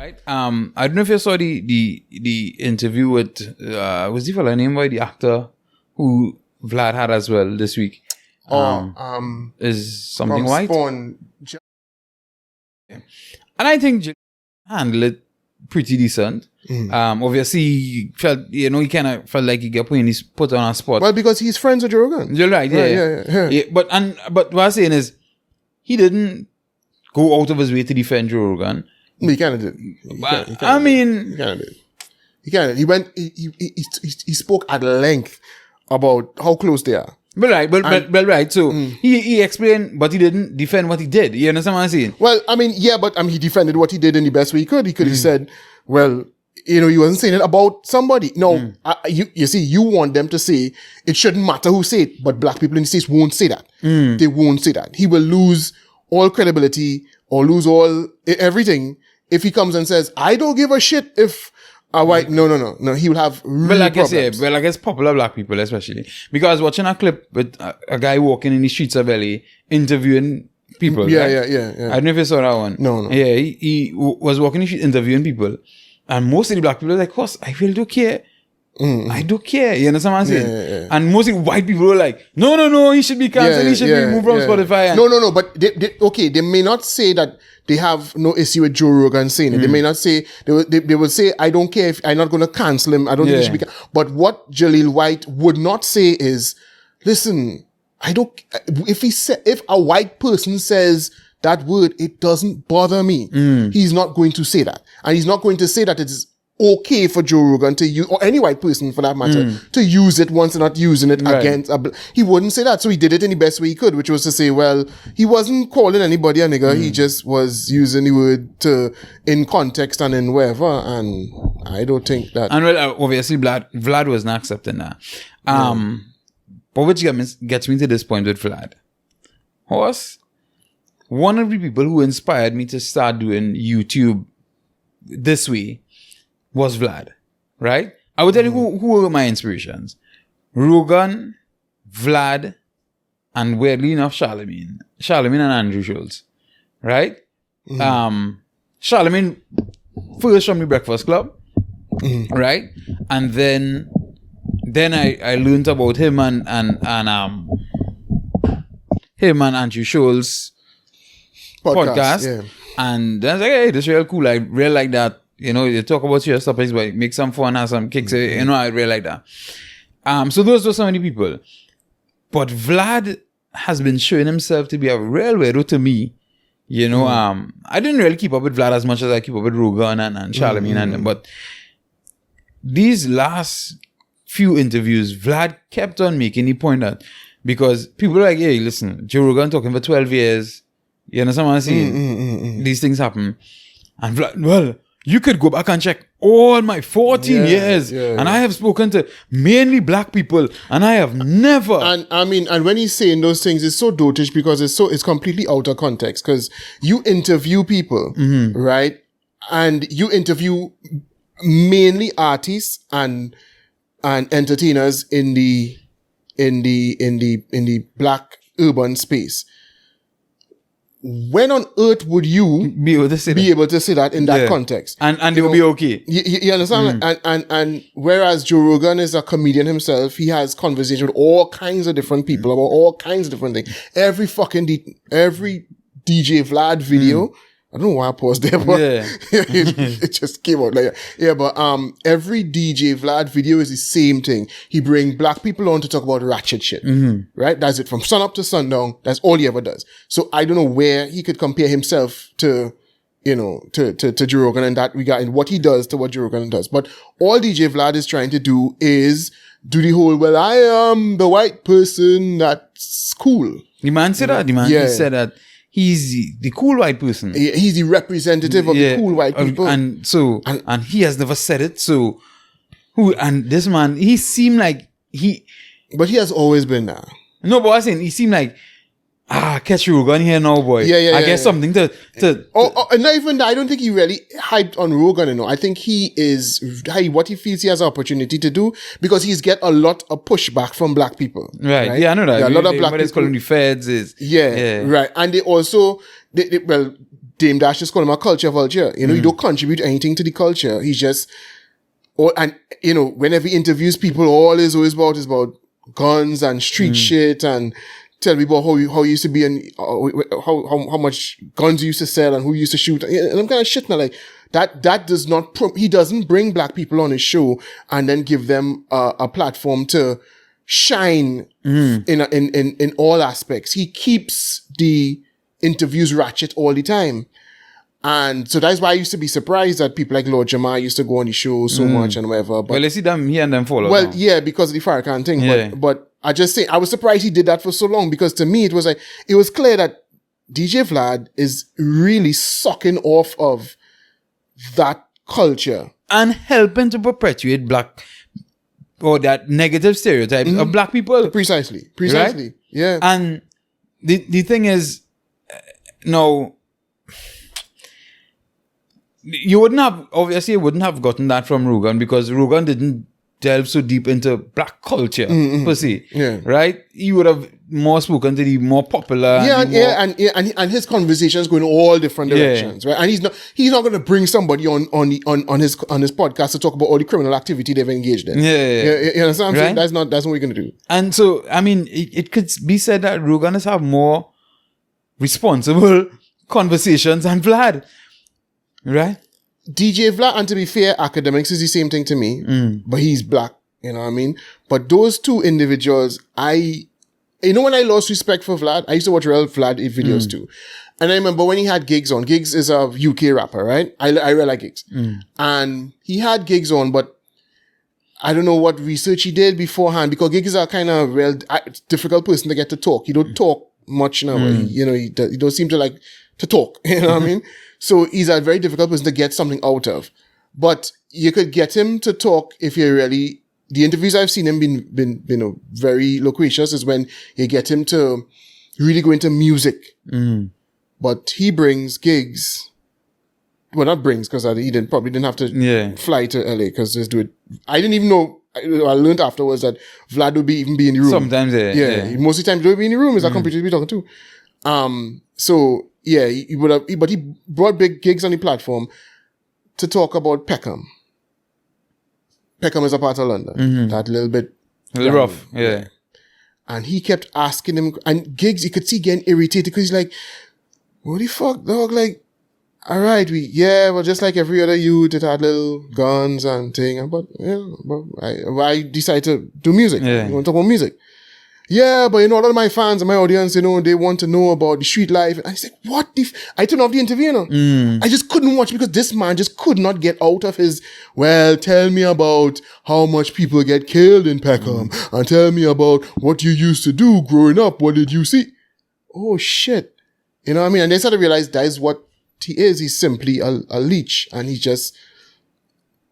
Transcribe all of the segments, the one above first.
Right. I don't know if you saw the interview with what's the fella name by the actor who Vlad had as well this week. Is something white. Spawn. And I think Jill handled it pretty decent. Obviously, he felt, he kind of felt like he got put on a spot. Well, because he's friends with Joe Rogan. You're right, yeah. But what I'm saying is, he didn't go out of his way to defend Joe Rogan. He kind of did. He kind of did. He went. He spoke at length about how close they are. But right. So he explained, but he didn't defend what he did. You understand what I'm saying? Well, I mean, yeah, but he defended what he did in the best way he could. He could have said, well, he wasn't saying it about somebody. No, you see, you want them to say it shouldn't matter who say it, but black people in the States won't say that. They won't say that. He will lose all credibility or lose all everything if he comes and says, I don't give a shit if a white, no, he will have real problems. I guess popular black people especially. Because I was watching a clip with a guy walking in the streets of LA interviewing people. Yeah. I don't know if you saw that one. No. Yeah, he was walking in the street interviewing people. And most of the black people were like, "Course, I really do care. I do care." You understand what I'm saying? Yeah. And most of the white people were like, "No, he should be cancelled. He should be removed from Spotify." And no. But they may not say that they have no issue with Joe Rogan saying it. They may not say they will say, "I don't care if I'm not going to cancel him. I don't think he should be." But what Jaleel White would not say is, "Listen, I don't. If a white person says that word, it doesn't bother me." He's not going to say that. And he's not going to say that it is okay for Joe Rogan to use, or any white person for that matter, to use it once they're not using it against he wouldn't say that. So he did it in the best way he could, which was to say, well, he wasn't calling anybody a nigger. He just was using the word in context and in wherever. And I don't think that. And well, obviously, Vlad was not accepting that. But which gets me to this point with Vlad. Horse, one of the people who inspired me to start doing YouTube this way was Vlad, right? I would tell you who were my inspirations. Rogan, Vlad, and weirdly enough, Charlemagne and Andrew Schultz, right? Charlemagne first from the Breakfast Club, right? And then I learned about him and Andrew Schultz podcast. Yeah. And then I was like, hey, this is real cool. I really like that. You talk about serious topics, but make some fun, have some kicks. I really like that. So those were so many people. But Vlad has been showing himself to be a real weirdo to me. I didn't really keep up with Vlad as much as I keep up with Rogan and Charlemagne and them. But these last few interviews, Vlad kept on making the point that, because people are like, hey, listen, Joe Rogan talking for 12 years. You understand what I'm saying? These things happen. And Vlad, well, you could go back and check all my 14 years. And I have spoken to mainly black people and I have never. And I mean, and when he's saying those things, it's so dotish because it's completely out of context. Because you interview people, right? And you interview mainly artists and entertainers in the black urban space. When on earth would you be able to say that in that context? And they will be okay. You understand? And whereas Joe Rogan is a comedian himself, he has conversation with all kinds of different people about all kinds of different things. Every DJ Vlad video, I don't know why I paused there, but it just came out like that. Yeah, but every DJ Vlad video is the same thing. He bring black people on to talk about ratchet shit, right? That's it, from sun up to sundown. That's all he ever does. So I don't know where he could compare himself to Joe Rogan in that regard, and what he does to what Joe Rogan does. But all DJ Vlad is trying to do is do the whole, well, I am the white person that's cool. The man said that. He said that. He's the cool white person. He's the representative of the cool white people. And he has never said it. So, and this man, he seemed like But he has always been there. No, but I was saying, he seemed like, catch Rogan here now, boy. I guess something to and not even that. I don't think he really hyped on Rogan, I think he is, what he feels he has an opportunity to do, because he's get a lot of pushback from black people. Right? Yeah, I know that. Yeah, a lot of black people. Calling the feds is. Yeah, right. And they also, they Dame Dash just call him a culture vulture. You know, he don't contribute anything to the culture. He's just, and you know, whenever he interviews people, all is always about is about guns and street shit and tell me about how you used to be and how much guns you used to sell and who you used to shoot. And I'm kind of shit now, like that does not, he doesn't bring black people on his show and then give them a platform to shine in all aspects. He keeps the interviews ratchet all the time. And so that's why I used to be surprised that people like Lord Jamar used to go on the show so much and whatever. But, well, you see them here and them follow. Well, yeah, because of the Farrakhan thing. Yeah. But I just say, I was surprised he did that for so long because to me, it was clear that DJ Vlad is really sucking off of that culture. And helping to perpetuate black, or that negative stereotypes of black people. Precisely. Right? Yeah. And the thing is, no, you wouldn't have gotten that from Rogan because Rogan didn't delve so deep into black culture per se. Yeah. Right? He would have more spoken to the more popular. And his conversations go in all different directions. Right? And he's not gonna bring somebody on his podcast to talk about all the criminal activity they've engaged in. You understand what I'm saying? That's not what we're gonna do. And so I mean it could be said that Rogan has have more responsible conversations than Vlad. Right? DJ Vlad, and to be fair, academics is the same thing to me, but he's black, you know what I mean? But those two individuals, when I lost respect for Vlad, I used to watch real Vlad videos too. And I remember when he had Gigs on. Gigs is a UK rapper, right? I really like Gigs. And he had Gigs on, but I don't know what research he did beforehand because Gigs is a kind of real difficult person to get to talk. He don't talk much now. He don't seem to like to talk, you know what I mean? So he's a very difficult person to get something out of. But you could get him to talk if you really, the interviews I've seen him been very loquacious is when you get him to really go into music. But he brings Gigs. Well, not brings, because he probably didn't have to fly to LA because just do it. I didn't even know. I learned afterwards that Vlad would even be in the room. Sometimes, most of the time, he would be in the room. Is a computer to be talking to. So yeah, he would have, but he brought big Gigs on the platform to talk about Peckham. Peckham is a part of London. That little bit rough, yeah. And he kept asking him, and Gigs, you could see getting irritated because he's like, "What the fuck, dog? Like, all right, well, just like every other youth, it had little guns and thing. But I decided to do music. You want to talk about music? Yeah, but a lot of my fans and my audience, they want to know about the street life." And I said, what I turned off the interview, I just couldn't watch because this man just could not get out of his, well, tell me about how much people get killed in Peckham and tell me about what you used to do growing up. What did you see? Oh, shit. You know what I mean? And they started to realize that is what he is. He's simply a leech and he just...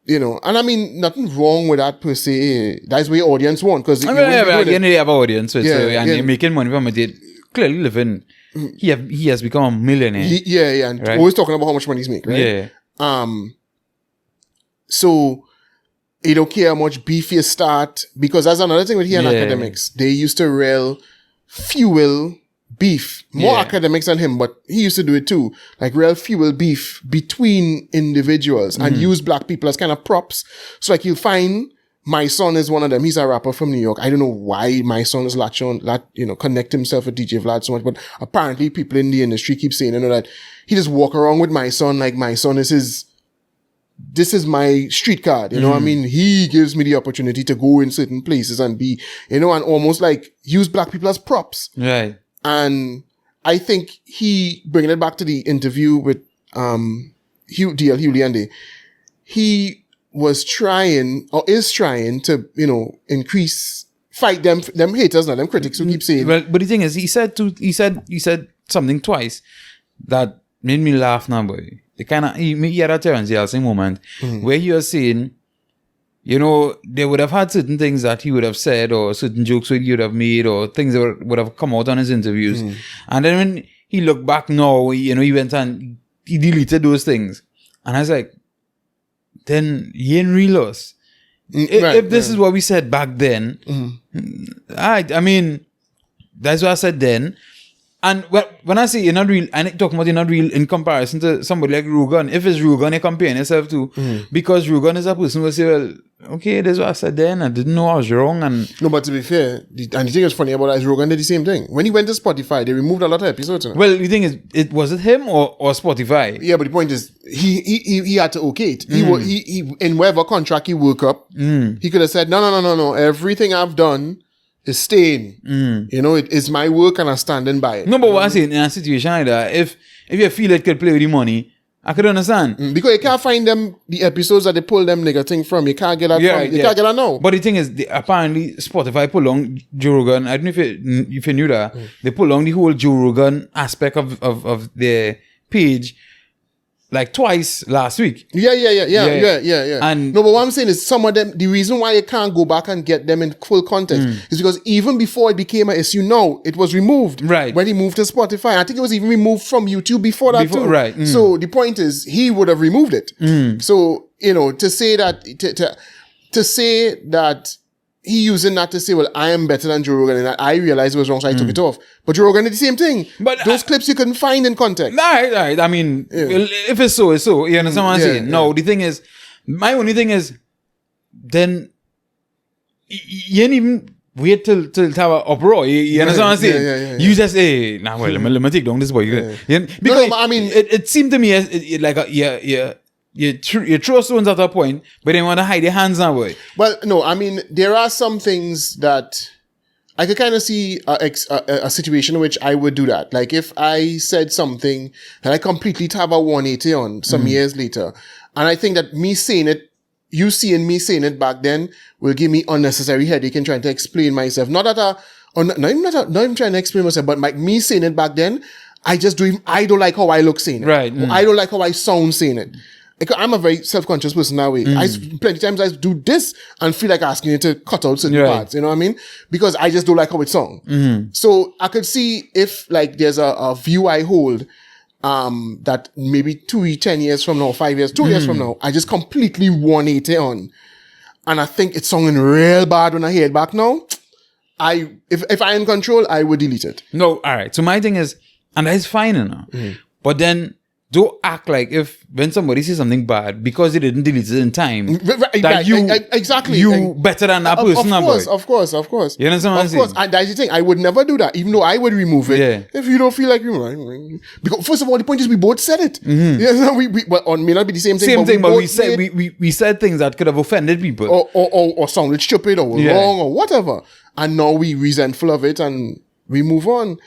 and I mean, nothing wrong with that per se. That's what your audience want. Because they have an audience, and you're making money from it. They clearly living. He has become a millionaire. And always talking about how much money he's making, right? So you don't care how much beef you start, because that's another thing with here in academics. They used to fuel beef. More academics than him, but he used to do it too. Like fuel beef between individuals and use black people as kind of props. So like you'll find My Son is one of them. He's a rapper from New York. I don't know why My Son is connect himself with DJ Vlad so much, but apparently people in the industry keep saying, that he just walk around with My Son like My Son is this is my street card, I mean? He gives me the opportunity to go in certain places and be, and almost like use black people as props. Right. And I think he, bringing it back to the interview with Hugh Leande, he was trying, or is trying to, fight them haters, not them critics who keep saying. Well, but the thing is, he said something twice that made me laugh now, boy. He had a Terrence Yeltsin moment where he was saying, they would have had certain things that he would have said or certain jokes that he would have made or things that would have come out on his interviews. And then when he looked back now, he went and he deleted those things. And I was like, then he ain't real us. If this is what we said back then, I mean, that's what I said then. And when I say you're not real, I'm talking about you're not real in comparison to somebody like Rogan. If it's Rogan, you're comparing yourself to, because Rogan is a person who will say, well, okay, this is what I said then, I didn't know I was wrong. And no, but to be fair, and the thing that's funny about that is Rogan did the same thing. When he went to Spotify, they removed a lot of episodes. Well, the thing is, was it him or Spotify? Yeah, but the point is, he had to okay it. He in whatever contract he woke up, he could have said, no, everything I've done is staying. You know, it's my work and I'm standing by it. No, but what I'm saying, in a situation like that, if you feel it could play with the money, I could understand. Because you can't find the episodes that they pull them nigga thing from. You can't get that from. You can't get that now. But the thing is, apparently Spotify pull on Joe Rogan. I don't know if you knew that. They pull on the whole Joe Rogan aspect of their page like twice last week. Yeah. And no, but what I'm saying is some of them, the reason why you can't go back and get them in full context is because even before it became an issue, no, it was removed. Right. When he moved to Spotify. I think it was even removed from YouTube before that too. Right. So the point is, he would have removed it. So, you know, to say that he using that to say, well, I am better than Joe Rogan, and I realized it was wrong, so I took it off. But Joe Rogan did the same thing. But those clips you couldn't find in context. Right. I mean, if it's so, it's so. You understand what I'm saying? Yeah. No, the thing is, my only thing is, then you ain't even wait till have an uproar. You understand what I'm saying? You just say, nah, well, let me take down this boy. Because I mean, it seemed to me you throw stones at a point, but they want to hide their hands now, boy. Well, no, I mean, there are some things that I could kind of see a situation in which I would do that. Like if I said something and I completely have a 180 on some years later, and I think that me saying it, you seeing me saying it back then will give me unnecessary headache in trying to explain myself. Not even trying to explain myself, but like me saying it back then, I don't like how I look saying it. Right. I don't like how I sound saying it. I'm a very self-conscious person that way. Plenty of times I do this and feel like asking you to cut out certain parts, you know what I mean? Because I just don't like how it sounds. So I could see if like there's a view I hold, that maybe 10 years from now, 5 years, 2 years from now, I just completely 180 on. And I think it's sounding real bad when I hear it back now. If I'm in control, I would delete it. No, alright. So my thing is, and that's fine, you know. But then, don't act like if when somebody says something bad because they didn't delete it in time, you better than that person. Of course. You understand what I'm saying? And that's the thing. I would never do that, even though I would remove it. If you don't feel like you, because first of all, the point is we both said it. Well, may not be the same thing. But we said things that could have offended people, or sounded stupid, or wrong, or whatever. And now we resentful of it and we move on.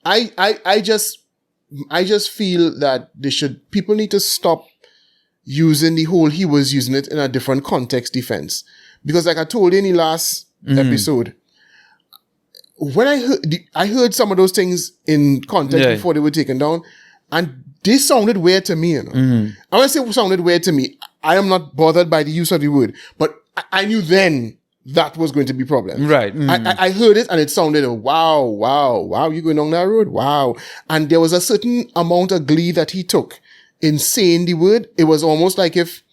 I just feel that people need to stop using the whole he was using it in a different context defense. Because like I told you in the last episode, when I heard some of those things in context before they were taken down, and they sounded weird to me, you know. And when I say it sounded weird to me, I am not bothered by the use of the word, but I knew then that was going to be a problem. Right. I heard it and it sounded, wow, you're going down that road? Wow. And there was a certain amount of glee that he took in saying the word. It was almost like if,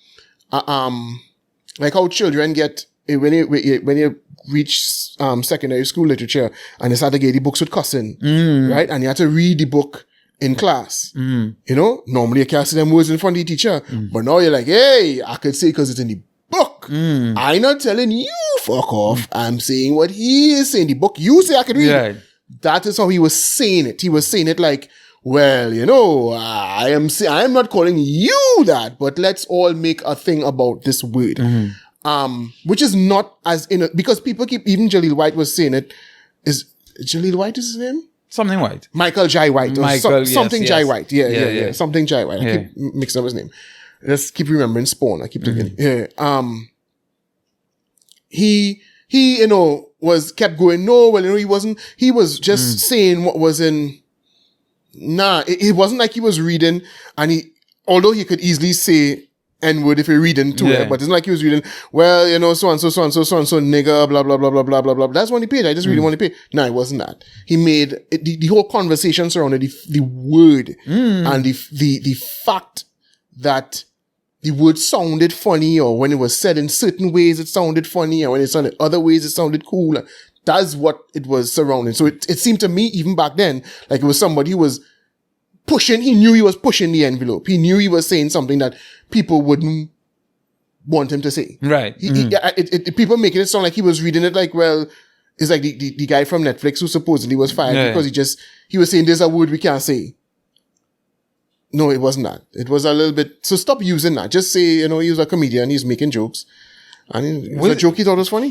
like how children get, when you reach secondary school literature and they start to get the books with cussing, right? And you have to read the book in class. You know, normally you can't see them words in front of the teacher, but now you're like, hey, I could say because it's in the book. I'm not telling you fuck off. I'm saying what he is saying. The book you say I can read. Yeah. That is how he was saying it. He was saying it like, well, you know, I am not calling you that, but let's all make a thing about this word. Which is not as because people keep, even Jaleel White was saying it. Is Jaleel White is his name? Something White. Michael Jai White. Something Jai White. Yeah. Something Jai White. I keep mixing up his name. Let's keep remembering Spawn. I keep thinking. He, you know, kept going, no, well, you know, he was just saying what was in, it wasn't like he was reading and although he could easily say N-word if you're reading to it, but it's not like he was reading, well, you know, so and so, nigga, blah, blah, blah, blah, blah, blah, blah. That's one page. I just really want to pay. No, it wasn't that. He made the whole conversation surrounded the word and the fact that the word sounded funny, or when it was said in certain ways, it sounded funny, or when it sounded other ways, it sounded cool. That's what it was surrounding. So it seemed to me, even back then, like it was somebody who was pushing, he knew he was pushing the envelope. He knew he was saying something that people wouldn't want him to say. Right. People making it sound like he was reading it like, well, it's like the guy from Netflix who supposedly was fired because he was saying there's a word we can't say. No, it wasn't that. It was a little bit, so stop using that. Just say, he was a comedian, he's making jokes. And it was a joke he thought was funny.